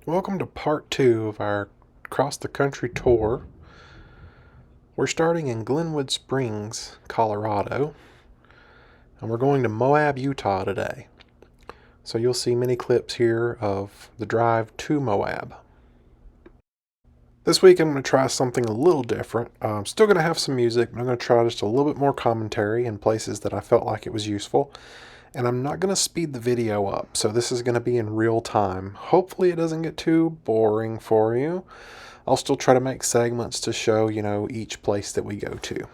Welcome to part 2 of our cross the country tour. We're starting in Glenwood Springs, Colorado, and we're going to Moab, Utah today. So you'll see many clips here of the drive to Moab. This week I'm going to try something a little different. I'm still going to have some music, but I'm going to try just a little bit more commentary in places that I felt like it was useful. And I'm not going to speed the video up, so this is going to be in real time. Hopefully it doesn't get too boring for you. I'll still try to make segments to show, each place that we go to.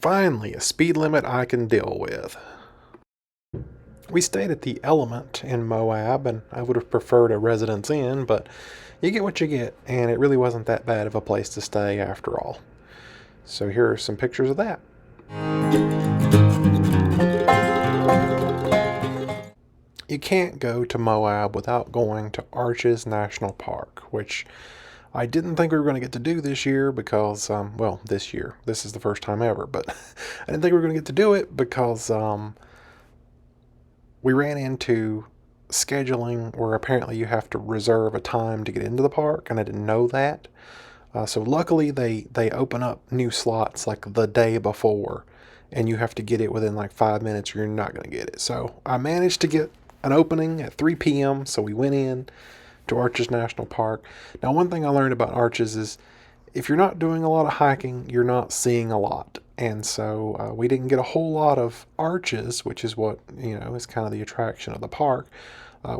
Finally, a speed limit I can deal with. We stayed at the Element in Moab, and I would have preferred a Residence Inn, but you get what you get, and it really wasn't that bad of a place to stay after all. So here are some pictures of that. You can't go to Moab without going to Arches National Park, which I didn't think we were going to get to do this year because, this year. This is the first time ever, but I didn't think we were going to get to do it because we ran into scheduling where apparently you have to reserve a time to get into the park, and I didn't know that. So luckily they open up new slots like the day before, and you have to get it within like 5 minutes or you're not going to get it. So I managed to get an opening at 3 p.m. So we went in to Arches National Park. Now, one thing I learned about Arches is if you're not doing a lot of hiking, you're not seeing a lot. And so we didn't get a whole lot of arches, which is what, is kind of the attraction of the park.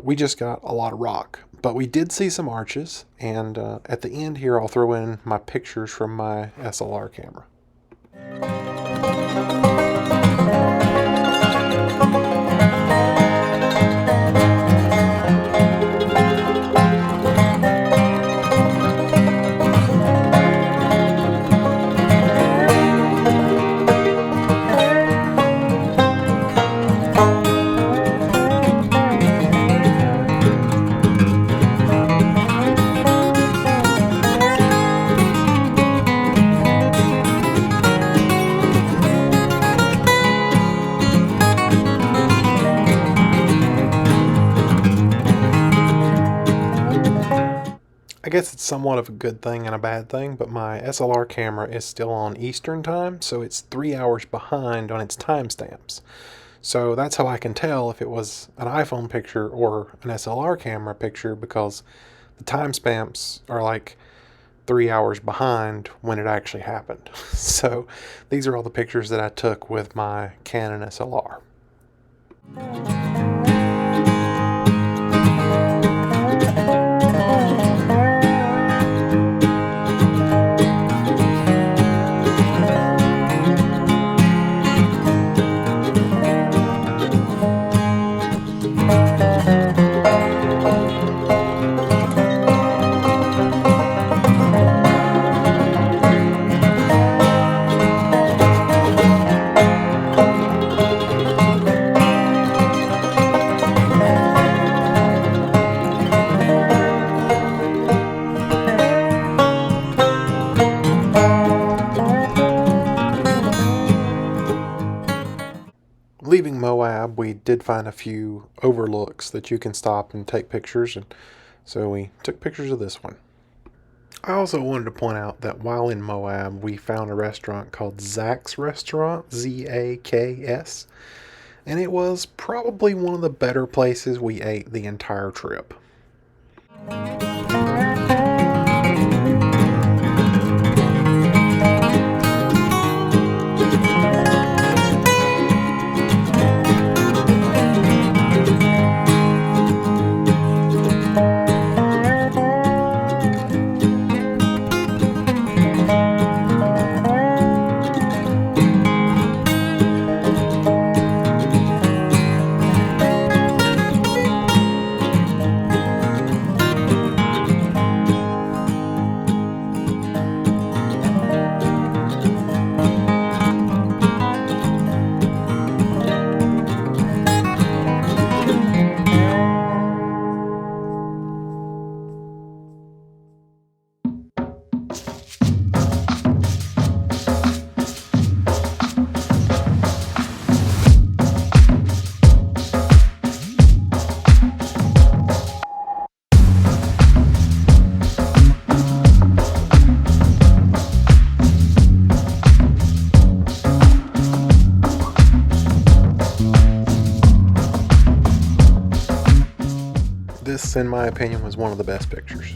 We just got a lot of rock. But we did see some arches. And at the end here, I'll throw in my pictures from my SLR camera. I guess it's somewhat of a good thing and a bad thing, but my SLR camera is still on Eastern time, so it's 3 hours behind on its timestamps. So that's how I can tell if it was an iPhone picture or an SLR camera picture, because the timestamps are like 3 hours behind when it actually happened. So these are all the pictures that I took with my Canon SLR. Leaving Moab, we did find a few overlooks that you can stop and take pictures, and so we took pictures of this one. I also wanted to point out that while in Moab, we found a restaurant called Zach's Restaurant, Z-A-K-S, and it was probably one of the better places we ate the entire trip. This, in my opinion, was one of the best pictures.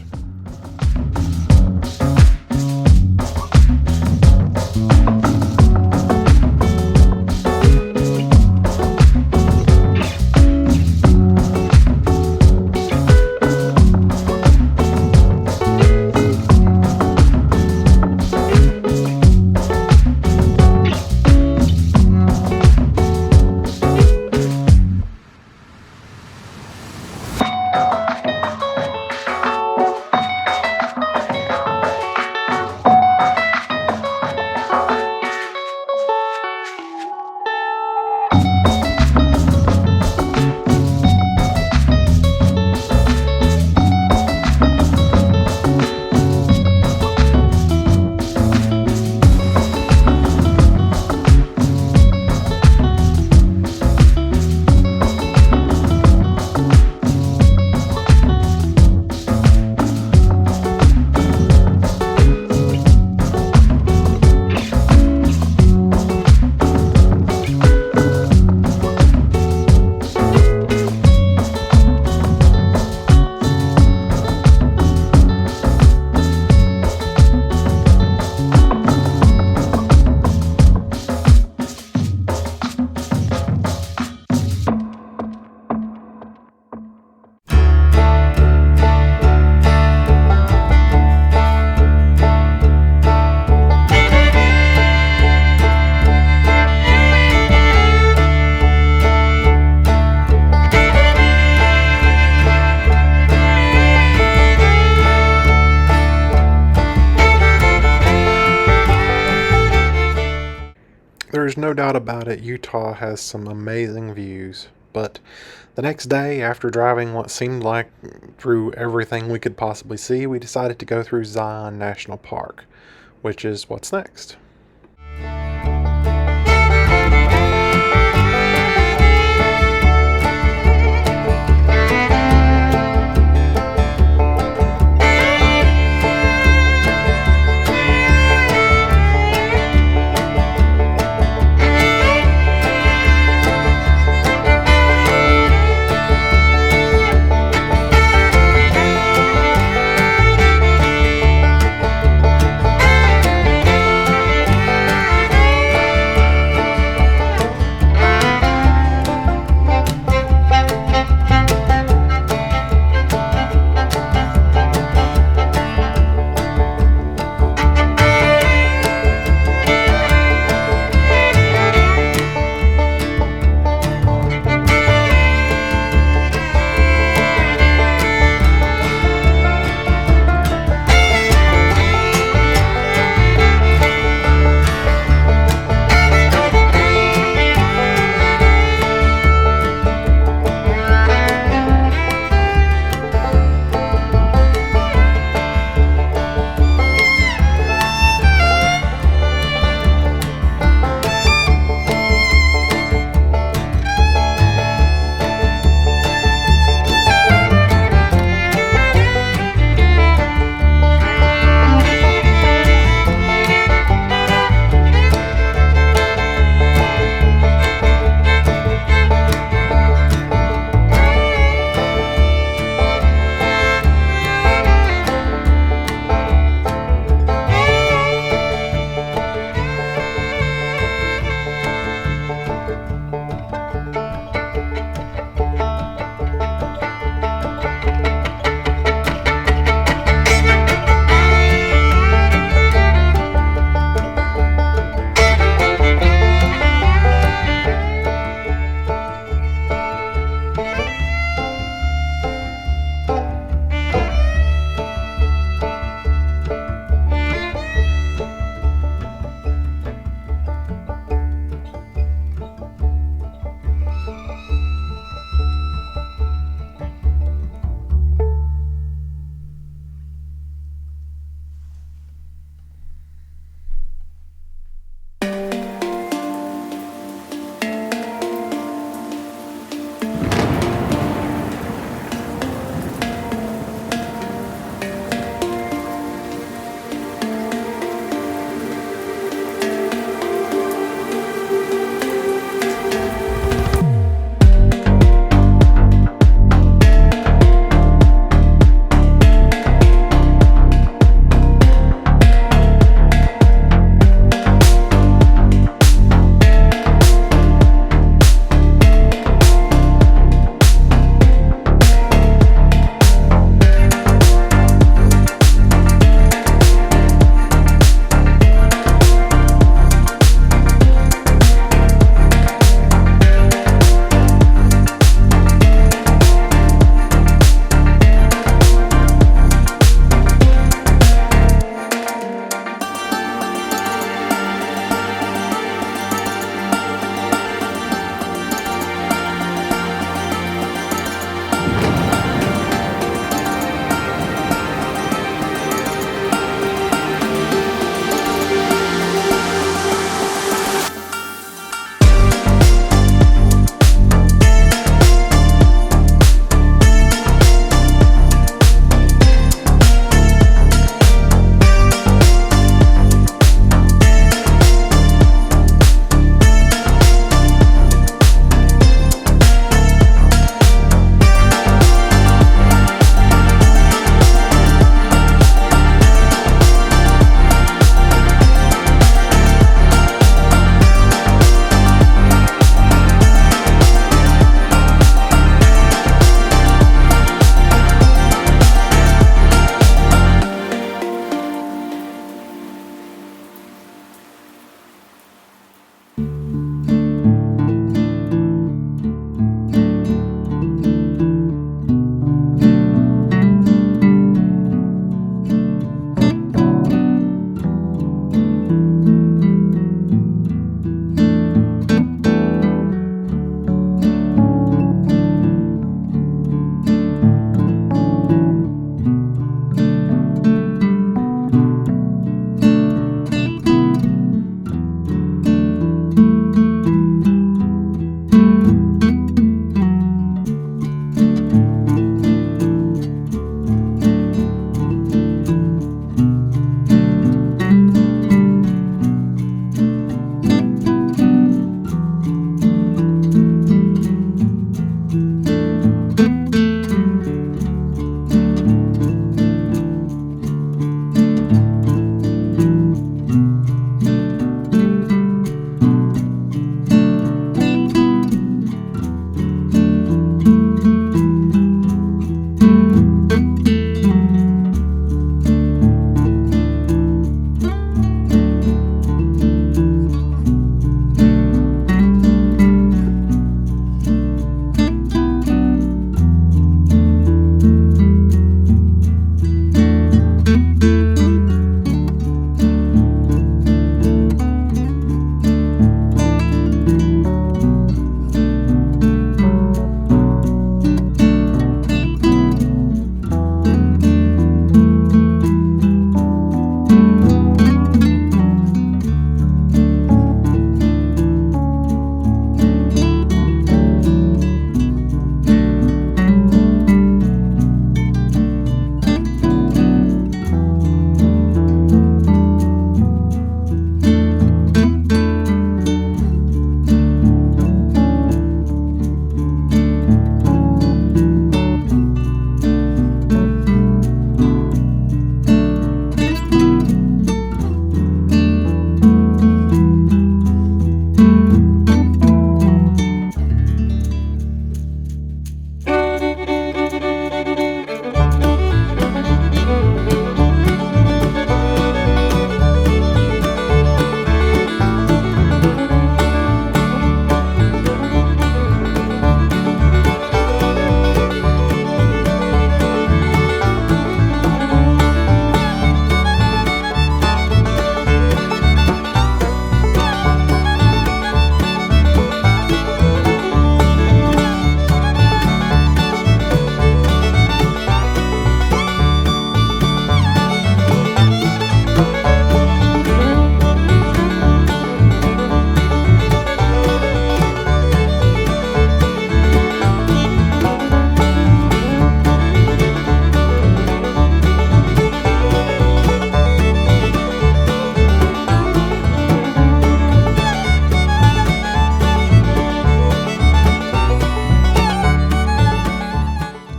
there's no doubt about it, Utah has some amazing views. But the next day, after driving what seemed like through everything we could possibly see, we decided to go through Zion National Park, which is what's next.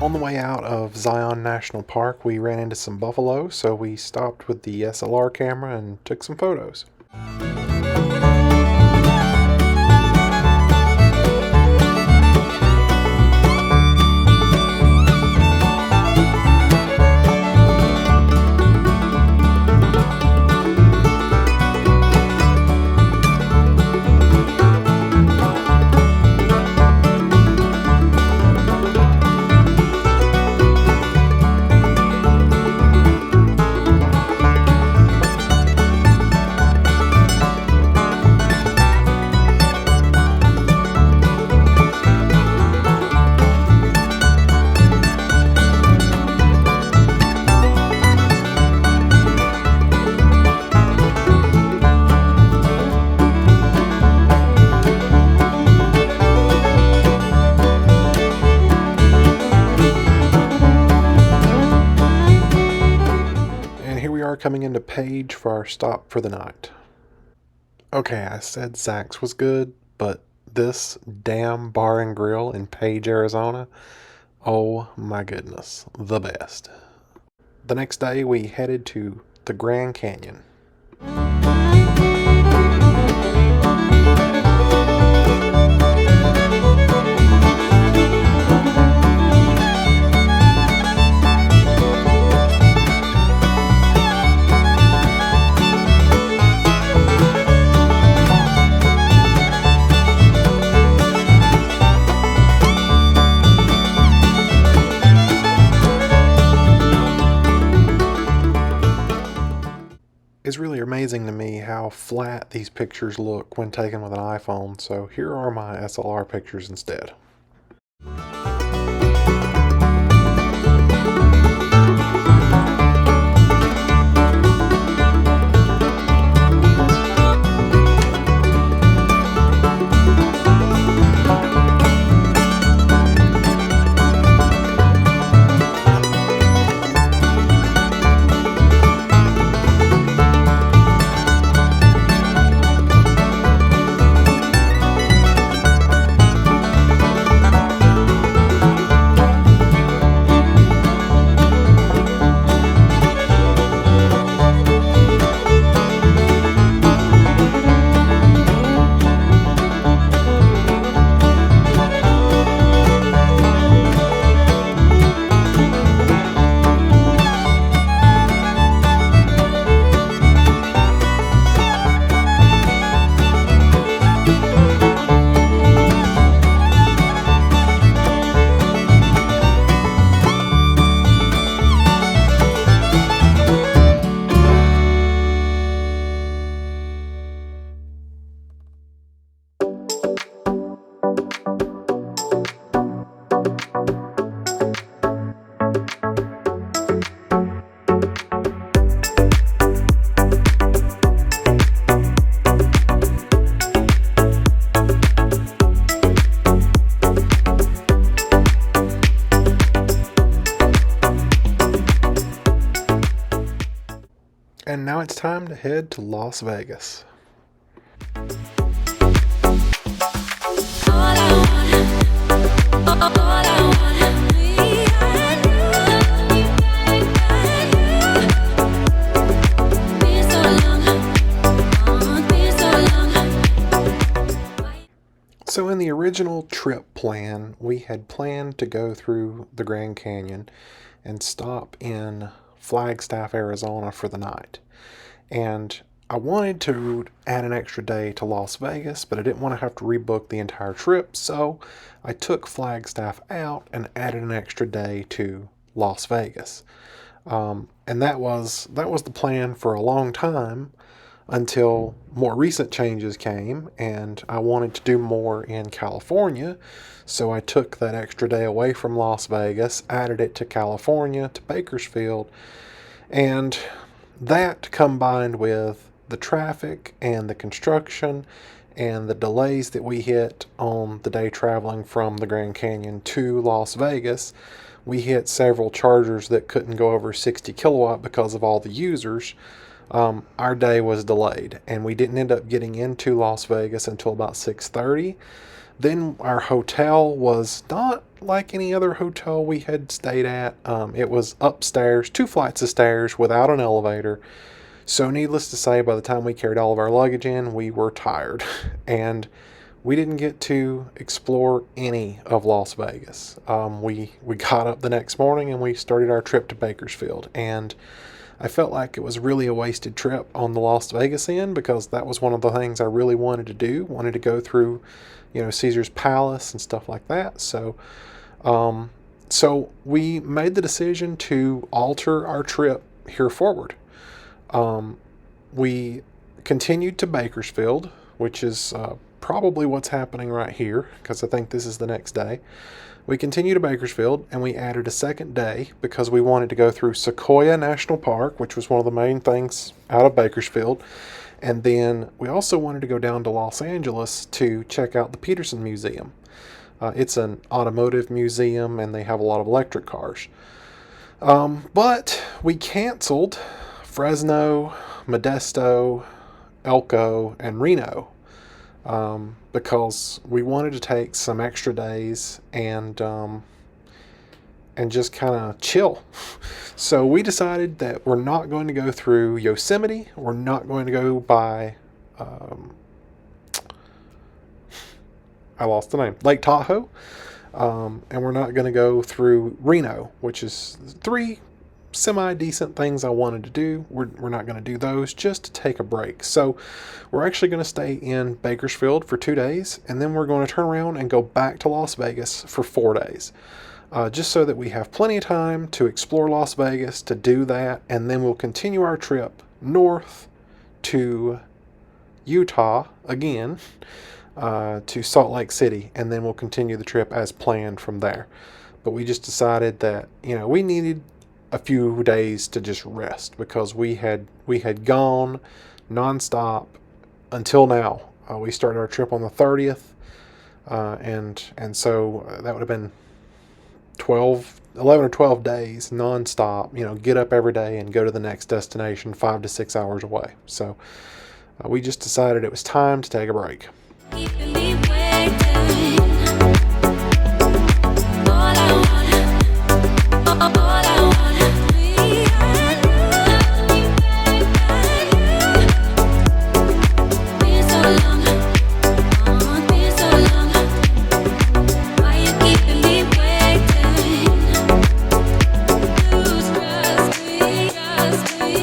On the way out of Zion National Park, we ran into some buffalo, so we stopped with the SLR camera and took some photos. Coming into Page for our stop for the night. Okay, I said Zach's was good, but this damn bar and grill in Page, Arizona, oh my goodness, the best. The next day we headed to the Grand Canyon. It's really amazing to me how flat these pictures look when taken with an iPhone, so here are my SLR pictures instead. And now it's time to head to Las Vegas. So in the original trip plan, we had planned to go through the Grand Canyon and stop in Flagstaff, Arizona for the night. And I wanted to add an extra day to Las Vegas, but I didn't want to have to rebook the entire trip, so I took Flagstaff out and added an extra day to Las Vegas. And that was the plan for a long time until more recent changes came, and I wanted to do more in California, so I took that extra day away from Las Vegas, added it to California, to Bakersfield, and that combined with the traffic and the construction and the delays that we hit on the day traveling from the Grand Canyon to Las Vegas, we hit several chargers that couldn't go over 60 kilowatt because of all the users. Our day was delayed, and we didn't end up getting into Las Vegas until about 6:30. Then our hotel was not like any other hotel we had stayed at. It was upstairs, 2 flights of stairs without an elevator. So, needless to say, by the time we carried all of our luggage in, we were tired. And we didn't get to explore any of Las Vegas. We got up the next morning and we started our trip to Bakersfield. And I felt like it was really a wasted trip on the Las Vegas end because that was one of the things I really wanted to do. Wanted to go through, Caesar's Palace and stuff like that. So we made the decision to alter our trip here forward. We continued to Bakersfield, which is probably what's happening right here, because I think this is the next day. We continued to Bakersfield, and we added a second day because we wanted to go through Sequoia National Park, which was one of the main things out of Bakersfield. And then we also wanted to go down to Los Angeles to check out the Peterson Museum. It's an automotive museum, and they have a lot of electric cars. But we canceled Fresno, Modesto, Elko, and Reno because we wanted to take some extra days and just kind of chill. So we decided that we're not going to go through Yosemite. We're not going to go by I lost the name, Lake Tahoe, and we're not going to go through Reno, which is 3 semi-decent things I wanted to do. We're not going to do those, just to take a break. So we're actually going to stay in Bakersfield for 2 days, and then we're going to turn around and go back to Las Vegas for 4 days, just so that we have plenty of time to explore Las Vegas, to do that, and then we'll continue our trip north to Utah again, to Salt Lake City, and then we'll continue the trip as planned from there. But we just decided that, we needed a few days to just rest because we had gone nonstop until now. We started our trip on the 30th, and so that would have been 11 or 12 days nonstop. Get up every day and go to the next destination 5 to 6 hours away. So we just decided it was time to take a break. Keeping me waiting. All I want, me and you. Been so long, been so long. Why you keeping me waiting? Lose trust me, trust me.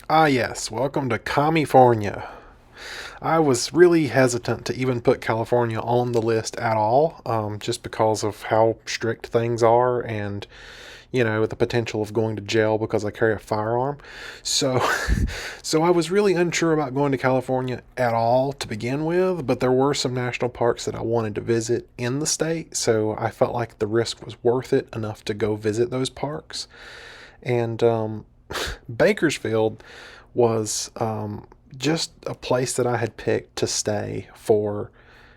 Ah yes, welcome to Commiefornia. I was really hesitant to even put California on the list at all, just because of how strict things are and, the potential of going to jail because I carry a firearm. So, so I was really unsure about going to California at all to begin with, but there were some national parks that I wanted to visit in the state, so I felt like the risk was worth it enough to go visit those parks. And Bakersfield was just a place that I had picked to stay for,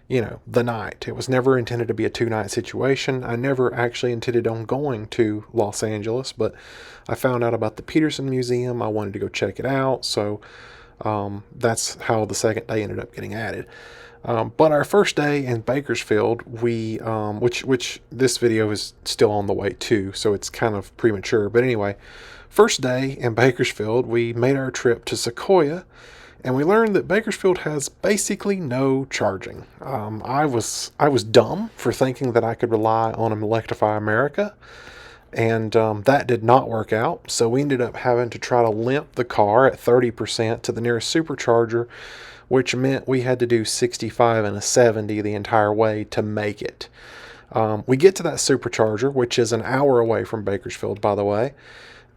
the night. It was never intended to be a 2-night situation. I never actually intended on going to Los Angeles, but I found out about the Peterson Museum. I wanted to go check it out, so that's how the second day ended up getting added. But our first day in Bakersfield, we, which this video is still on the way too, so it's kind of premature. But anyway, first day in Bakersfield, we made our trip to Sequoia, and we learned that Bakersfield has basically no charging. I was dumb for thinking that I could rely on Electrify America, and that did not work out. So we ended up having to try to limp the car at 30% to the nearest supercharger, which meant we had to do 65 and a 70 the entire way to make it. We get to that supercharger, which is an hour away from Bakersfield, by the way,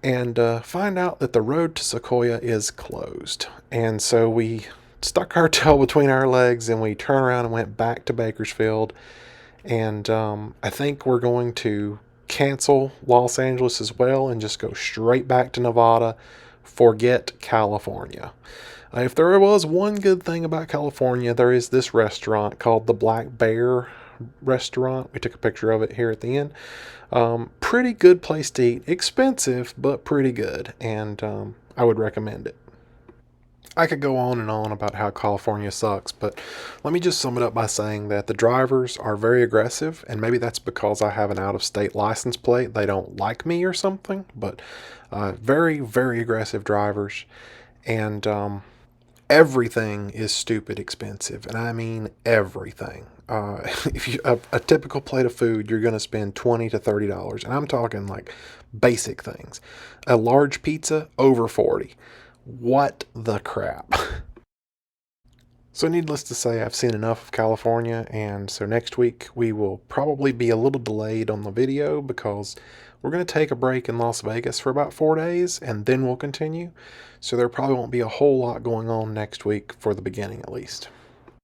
and find out that the road to Sequoia is closed. And so we stuck our tail between our legs and we turned around and went back to Bakersfield. And I think we're going to cancel Los Angeles as well and just go straight back to Nevada. Forget California. If there was one good thing about California, there is this restaurant called the Black Bear Restaurant. We took a picture of it here at the end. Pretty good place to eat. Expensive, but pretty good. And I would recommend it. I could go on and on about how California sucks, but let me just sum it up by saying that the drivers are very aggressive, and maybe that's because I have an out of state license plate. They don't like me or something, but very, very aggressive drivers. And everything is stupid expensive, and I mean everything. If you a typical plate of food, you're going to spend $20 to $30, and I'm talking like basic things. A large pizza over 40. What the crap? So, needless to say, I've seen enough of California, and so next week we will probably be a little delayed on the video because we're going to take a break in Las Vegas for about 4 days and then we'll continue. So, there probably won't be a whole lot going on next week for the beginning at least.